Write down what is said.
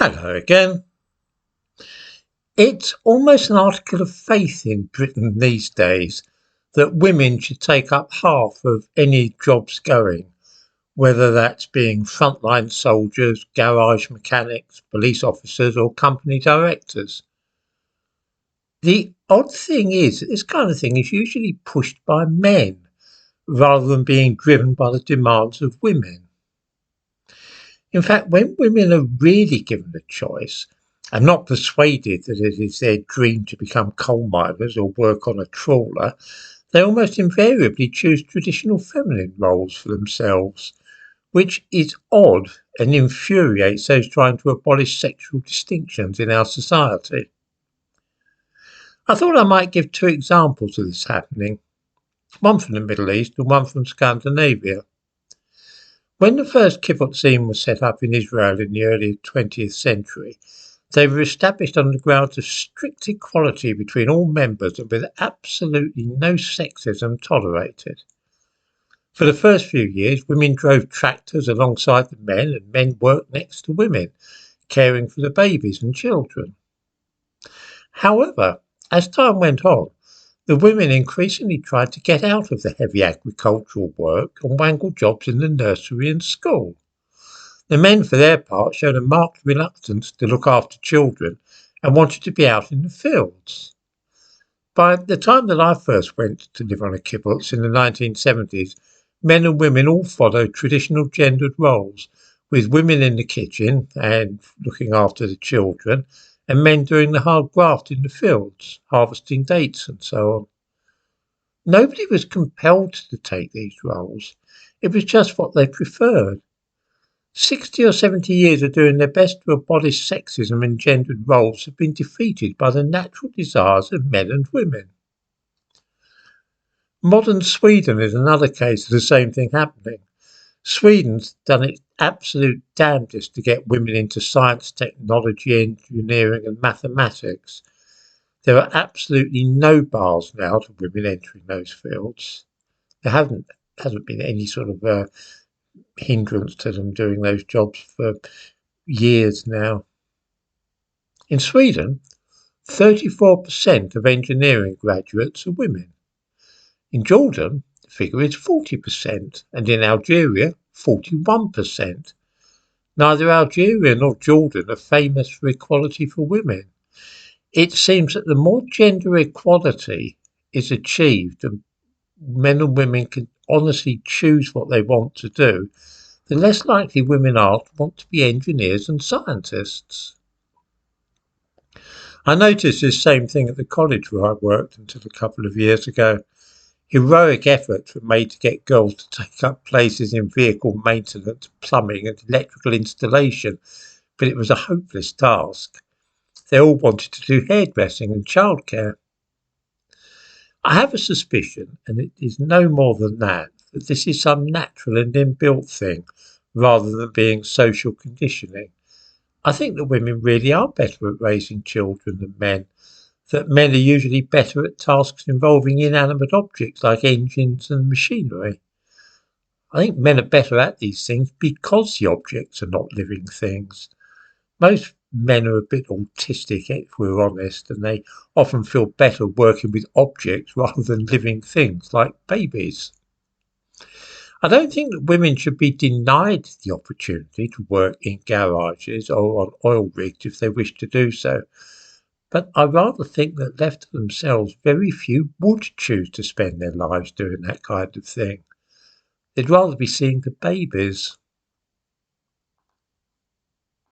Hello again. It's almost an article of faith in Britain these days that women should take up half of any jobs going, whether that's being frontline soldiers, garage mechanics, police officers, or company directors. The odd thing is that this kind of thing is usually pushed by men rather than being driven by the demands of women. In fact, when women are really given a choice and not persuaded that it is their dream to become coal miners or work on a trawler, they almost invariably choose traditional feminine roles for themselves, which is odd and infuriates those trying to abolish sexual distinctions in our society. I thought I might give two examples of this happening, one from the Middle East and one from Scandinavia. When the first kibbutzim was set up in Israel in the early 20th century, they were established on the grounds of strict equality between all members and with absolutely no sexism tolerated. For the first few years, women drove tractors alongside the men and men worked next to women, caring for the babies and children. However, as time went on, the women increasingly tried to get out of the heavy agricultural work and wangle jobs in the nursery and school. The men, for their part, showed a marked reluctance to look after children and wanted to be out in the fields. By the time that I first went to live on a kibbutz in the 1970s, men and women all followed traditional gendered roles, with women in the kitchen and looking after the children, and men doing the hard graft in the fields, harvesting dates and so on. Nobody was compelled to take these roles. It was just what they preferred. 60 or 70 years of doing their best to abolish sexism and gendered roles have been defeated by the natural desires of men and women. Modern Sweden is another case of the same thing happening. Sweden's done its absolute damnedest to get women into science, technology, engineering and mathematics. There are absolutely no bars now to women entering those fields. There hasn't been any sort of hindrance to them doing those jobs for years now. In Sweden, 34% of engineering graduates are women. In Jordan, the figure is 40%, and in Algeria, 41%. Neither Algeria nor Jordan are famous for equality for women. It seems that the more gender equality is achieved and men and women can honestly choose what they want to do, the less likely women are to want to be engineers and scientists. I noticed this same thing at the college where I worked until a couple of years ago. Heroic efforts were made to get girls to take up places in vehicle maintenance, plumbing and electrical installation, but it was a hopeless task. They all wanted to do hairdressing and childcare. I have a suspicion, and it is no more than that this is some natural and inbuilt thing rather than being social conditioning. I think that women really are better at raising children than men, that men are usually better at tasks involving inanimate objects like engines and machinery. I think men are better at these things because the objects are not living things. Most men are a bit autistic, if we're honest, and they often feel better working with objects rather than living things like babies. I don't think that women should be denied the opportunity to work in garages or on oil rigs if they wish to do so, but I rather think that left to themselves, very few would choose to spend their lives doing that kind of thing. They'd rather be seeing the babies.